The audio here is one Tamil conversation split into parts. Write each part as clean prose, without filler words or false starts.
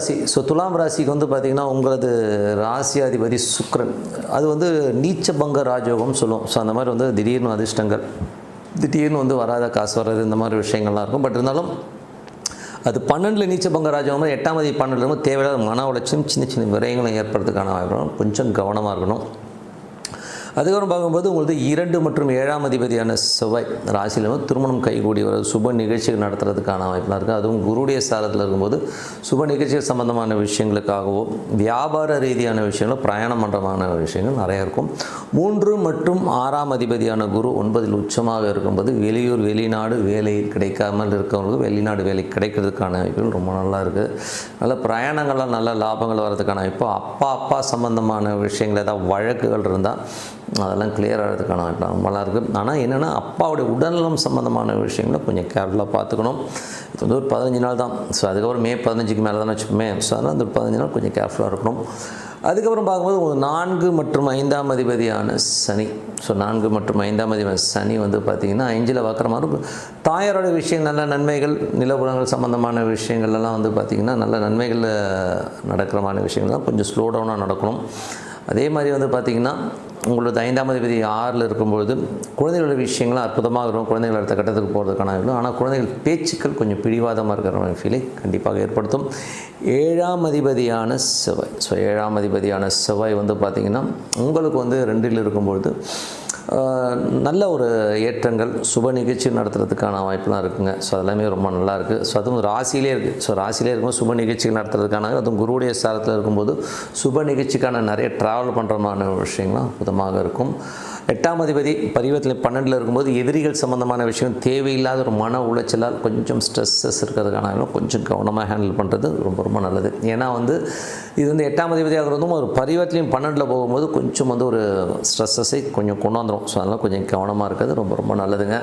ஸோ துலாம் ராசிக்கு வந்து பார்த்திங்கன்னா உங்களது ராசியாதிபதி சுக்கிரன் அது வந்து நீச்சபங்க ராஜயோகம் சொல்லுவோம். ஸோ அந்த மாதிரி வந்து திடீர்னு அதிர்ஷ்டங்கள், திடீர்னு வந்து வராத காசு வர்றது, இந்த மாதிரி விஷயங்கள்லாம் இருக்கும். பட் இருந்தாலும் அது 12 நீச்சபங்க ராஜயோகம் 8ஆம் தேதி 12 தேவையில்லாத மன உளைச்சலும் சின்ன சின்ன விரயங்களும் ஏற்படுறதுக்கான வாய்ப்பு. கொஞ்சம் கவனமாக இருக்கணும். அதுக்கப்புறம் பார்க்கும்போது உங்களுக்கு 2 மற்றும் 7ஆம் அதிபதியான செவ்வாய் ராசியில் வந்து திருமணம் கைகூடி வர சுப நிகழ்ச்சிகள் நடத்துறதுக்கான வாய்ப்புலாம் இருக்குது. அதுவும் குருடைய சாரத்தில் இருக்கும்போது சுப நிகழ்ச்சிகள் சம்பந்தமான விஷயங்களுக்காகவோ வியாபார ரீதியான விஷயங்களும் பிரயாணம் பண்ணுறமான விஷயங்கள் நிறையா இருக்கும். 3 மற்றும் 6ஆம் அதிபதியான குரு 9இல் உச்சமாக இருக்கும்போது வெளியூர் வெளிநாடு வேலை கிடைக்காமல் இருக்கவங்களுக்கு வெளிநாடு வேலை கிடைக்கிறதுக்கான வாய்ப்புகள் ரொம்ப நல்லா இருக்குது. நல்ல பிரயாணங்கள்லாம் நல்ல லாபங்கள் வர்றதுக்கான வாய்ப்பு. அப்பா சம்பந்தமான விஷயங்கள் ஏதாவது வழக்குகள் இருந்தால் அதெல்லாம் கிளியர் ஆகிறதுக்கான வாய்ப்பு ரொம்பலாம் இருக்குது. ஆனால் என்னென்னா அப்பாவுடைய உடல்நலம் சம்மந்தமான விஷயங்களை கொஞ்சம் கேர்ஃபுல்லாக பார்த்துக்கணும். இது வந்து ஒரு 15 நாள் தான். ஸோ அதுக்கப்புறம் மே 15க்கு மேலே தானே வச்சுப்போமே. ஸோ அதனால் அந்த 15 நாள் கொஞ்சம் கேர்ஃபுல்லாக இருக்கணும். அதுக்கப்புறம் பார்க்கும்போது 4 மற்றும் 5ஆம் அதிபதியான சனி. ஸோ 4 மற்றும் 5ஆம் அதிபதி சனி வந்து பார்த்திங்கன்னா 5இல் வக்கரமாக இருக்கும். தாயாரோட விஷயம் நல்ல நன்மைகள், நிலபுலங்கள் சம்மந்தமான விஷயங்கள்லாம் வந்து பார்த்திங்கன்னா நல்ல நன்மைகள் நடக்கிறமான விஷயங்கள் தான் கொஞ்சம் ஸ்லோ டவுனாக நடக்கணும். அதே மாதிரி வந்து பார்த்திங்கன்னா உங்களது 5ஆம் அதிபதி 6இல் இருக்கும்பொழுது குழந்தைகளோட விஷயங்கள்லாம் அற்புதமாக இருக்கும். குழந்தைகள் அடுத்த கட்டத்துக்கு போகிறதுக்கான இருக்கும். ஆனால் குழந்தைகள் பேச்சுக்கள் கொஞ்சம் பிடிவாதமாக இருக்கிற ஃபீலை கண்டிப்பாக ஏற்படுத்தும். 7ஆம் அதிபதியான செவ்வாய். ஸோ 7ஆம் அதிபதியான செவ்வாய் வந்து பார்த்திங்கன்னா உங்களுக்கு வந்து 2இல் இருக்கும்பொழுது நல்ல ஒரு ஏற்றங்கள் சுப நிகழ்ச்சி நடத்துறதுக்கான வாய்ப்புலாம் இருக்குங்க. ஸோ அதெல்லாமே ரொம்ப நல்லா இருக்குது. ஸோ அதுவும் ராசியிலே இருக்குது. ஸோ ராசியிலே இருக்கும்போது சுப நிகழ்ச்சிகள் நடத்துறதுக்கான, அதுவும் குருவுடைய சாரத்தில் இருக்கும்போது சுப நிகழ்ச்சிக்கான நிறைய ட்ராவல் பண்ணுறமான விஷயங்கள்லாம் அற்புதமாக இருக்கும். 8ஆம் அதிபதி பரிவர்த்தனை 12இல் இருக்கும்போது எதிரிகள் சம்மந்தமான விஷயம், தேவையில்லாத ஒரு மன உளைச்சலால் கொஞ்சம் ஸ்ட்ரெஸ்ஸஸ் இருக்கிறதுக்கான கொஞ்சம் கவனமாக ஹேண்டில் பண்ணுறது ரொம்ப ரொம்ப நல்லது. ஏன்னா வந்து இது வந்து 8ஆம் அதிபதியாக இருந்தும் ஒரு பரிவர்த்தனையும் 12இல் போகும்போது கொஞ்சம் வந்து ஒரு ஸ்ட்ரெஸ்ஸஸை கொஞ்சம் கொண்டு வந்துடும். ஸோ அதனால் கொஞ்சம் கவனமாக இருக்கிறது ரொம்ப ரொம்ப நல்லதுங்க.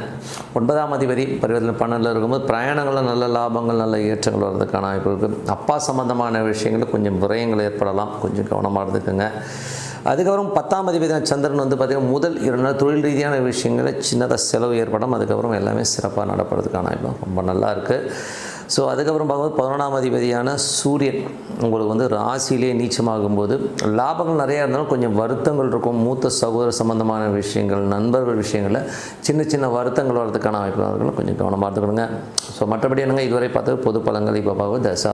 9ஆம் அதிபதி பரிவர்த்தனை 12இல் இருக்கும்போது பிரயாணங்களில் நல்ல லாபங்கள், நல்ல ஏற்றங்கள் வர்றதுக்கான வாய்ப்பு இருக்குது. அப்பா சம்மந்தமான விஷயங்களில் கொஞ்சம் விரயங்கள் ஏற்படலாம். கொஞ்சம் கவனமாக இருந்துக்குங்க. அதுக்கப்புறம் 10ஆம் அதிபதியான சந்திரன் வந்து பார்த்திங்கன்னா முதல் 2 நாள் தொழில் ரீதியான விஷயங்களில் சின்னதாக செலவு ஏற்படும். அதுக்கப்புறம் எல்லாமே சிறப்பாக நடப்படுறதுக்கான வாய்ப்பு ரொம்ப நல்லா இருக்குது. ஸோ அதுக்கப்புறம் பார்க்கும்போது 11ஆம் அதிபதியான சூரியன் உங்களுக்கு வந்து ராசியிலே நீச்சமாகும்போது லாபங்கள் நிறையா இருந்தாலும் கொஞ்சம் வருத்தங்கள் இருக்கும். மூத்த சகோதர சம்பந்தமான விஷயங்கள், நண்பர்கள் விஷயங்களில் சின்ன சின்ன வருத்தங்கள் வர்றதுக்கான வாய்ப்புகள் கொஞ்சம் கவனமாக இருந்துக்கணுங்க. ஸோ மற்றபடி என்னங்க இதுவரை பார்த்தது பொது பலன்கள். இப்போ பார்க்கும்போது தசா